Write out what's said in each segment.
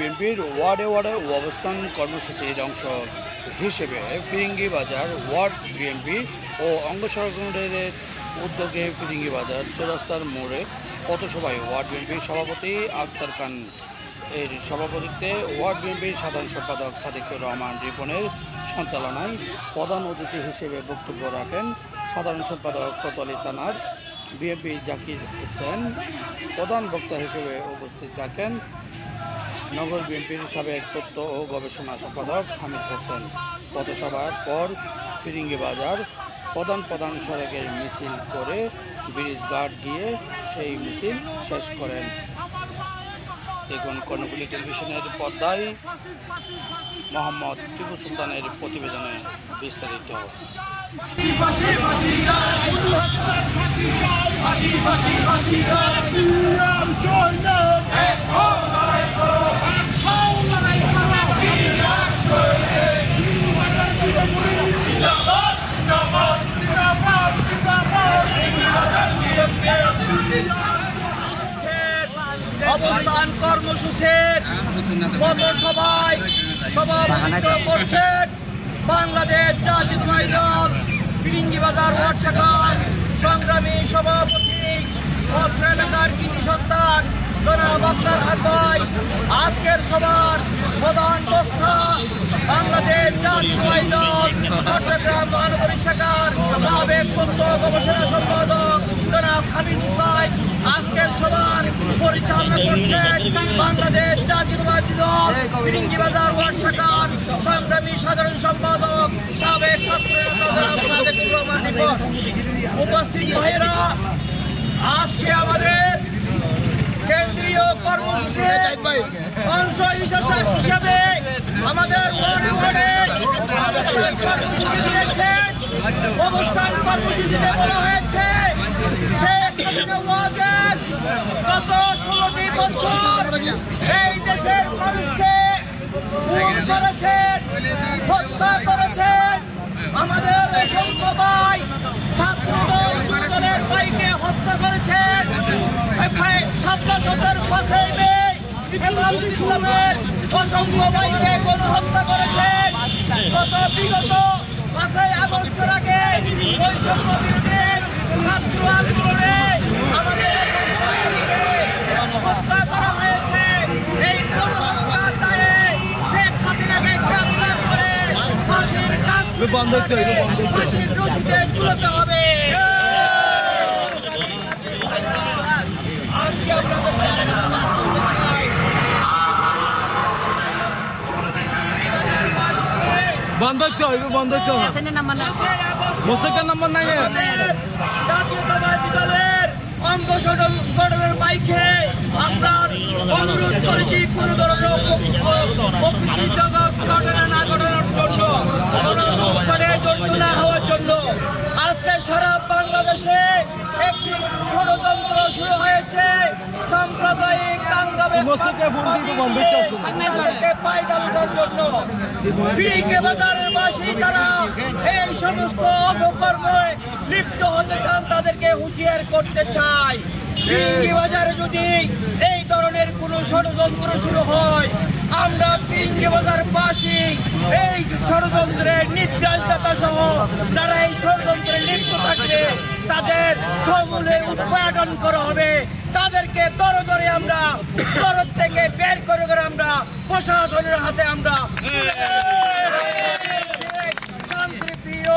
বিএনপির ওয়ার্ডে ওয়ার্ডে অবস্থান কর্মসূচির অংশ হিসেবে ফিরিঙ্গিবাজার ওয়ার্ড বিএনপি ও অঙ্গ সংগঠনের উদ্যোগে ফিরিঙ্গিবাজার চৌরাস্তার মোড়ে পথসভায় ওয়ার্ড বিএনপির সভাপতি আক্তার খান এর সভাপতিত্বে ওয়ার্ড বিএনপির সাধারণ সম্পাদক সাদিকুর রহমান রিপনের সঞ্চালনায় প্রধান অতিথি হিসেবে বক্তব্য রাখেন সাধারণ সম্পাদক কোতোয়ালি থানার বিএনপি জাকির হোসেন। প্রধান বক্তা হিসেবে উপস্থিত রাখেন নগর বিএনপির সাবেক তথ্য ও গবেষণা সম্পাদক হামিদ হোসেন। পথসভার পর ফিরিঙ্গিবাজার প্রধান সড়কের মিছিল করে ব্রিজ ঘাট গিয়ে সেই মিছিল শেষ করেন। দেখুন কর্ণফুলী টেলিভিশনের পর্দায় মোহাম্মদ টিপু সুলতানের প্রতিবেদনে বিস্তারিত। অবস্থান কর্মসূচির পথসভায় সভাপতিত্ব করছেন বাংলাদেশ জাতীয়তাবাদী দল ফিরিঙ্গিবাজার ওয়ার্ড শাখার সংগ্রামী সভাপতি অত্র এলাকার কৃতি সন্তান জনাব আক্তার খান ভাই। আজকের সভার প্রধান বক্তা বাংলাদেশ জাতীয়তাবাদী দল চট্টগ্রাম মহানগরী শাখার সাবেক তথ্য গবেষণা সম্পাদক জনাব হামিদ হোসেন। আজকের সভার পরিচালনা করছেন বাংলাদেশ জাতীয়তাবাদী দল ফিরিঙ্গিবাজার ওয়ার্ড শাখার সংগ্রামী সাধারণ সম্পাদক সাবেক ছাত্র সাদিকুর রহমান রিপন। উপস্থিত ভাইয়েরা, আজকে আমাদের কেন্দ্রীয় কর্মসূচির অংশ হিসেবে আমাদের অবস্থান কর্মসূচিতে বলা হয়েছে গত 16টি বছর এই দেশের মানুষকে খুন করেছেন, হত্যা করেছেন। আমাদের অসংখ্য ভাই ছাত্রদল যুবদলের ভাইকে হত্যা করেছেন। 7 বছর হেফাজত ইসলামের অসংখ্য ভাইকে গণহত্যা করেছেন। বিগত 5 আগস্টের আগে বৈষম্য বিরোধী ছাত্র আন্দোলনে আমাদের হত্যা করা হয়েছে। এই গণহত্যার দায়ে শেখ হাসিনাকে গ্রেফতার করে ফাঁসির ফাঁসির রশিদে ঝুলাতে হবে। আজকে জাতীয়তাবাদী দলের অঙ্গ সংগঠনের বাইকে আমরা অনুরোধ করেছি কোন ধরনের ঘটনা না ঘটানোর জন্য জড়িত না হওয়ার জন্য। আজকে সারা বাংলাদেশে একটি ষড়যন্ত্র শুরু হয়েছে সাম্প্রদায়িক ফিরিঙ্গিবাজারের বাসী যারা এই সমস্ত অপকর্মে লিপ্ত হতে চান তাদেরকে হুঁশিয়ার করতে চাই। ফিরিঙ্গিবাজারে যদি এই ধরনের কোনো ষড়যন্ত্র শুরু হয়, আমরা ফিরিঙ্গিবাজার বাসী এই ষড়যন্ত্রের নির্দেশদাতা সহ যারা এই ষড়যন্ত্রে লিপ্ত থাকবে তাদের সমূলে উৎপাদন করা হবে। তাদেরকে দরে দরে আমরা ভারত থেকে বের করে আমরা প্রশাসনের হাতে আমরা শান্তিপ্রিয়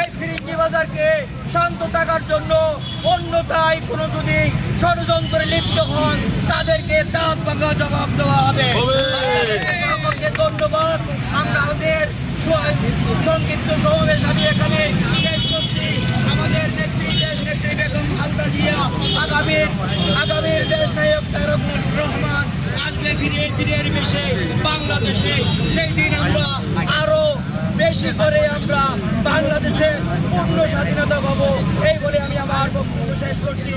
এই ফিরিঙ্গিবাজারকে শান্ত থাকার জন্য, অন্যথায় কোনো যদি ষড়যন্ত্রে লিপ্ত হন তাদেরকে দাঁত ভাঙা জবাব দেওয়া হবে। সকলকে ধন্যবাদ। আমরা আমাদের সংক্ষিপ্ত সমাবেশ আমি এখানে শেষ করছি। আমাদের নেত্রী বেগম খালেদা জিয়া আগামীর দেশ নায়ক তারেক রহমান আসবে ফিরে বেশে বাংলাদেশে। সেই দিন আমরা আরো বেশি করে আমরা বাংলাদেশে পূর্ণ স্বাধীনতা পাবো। এই বলে আমি আমার বক্তব্য শেষ করছি।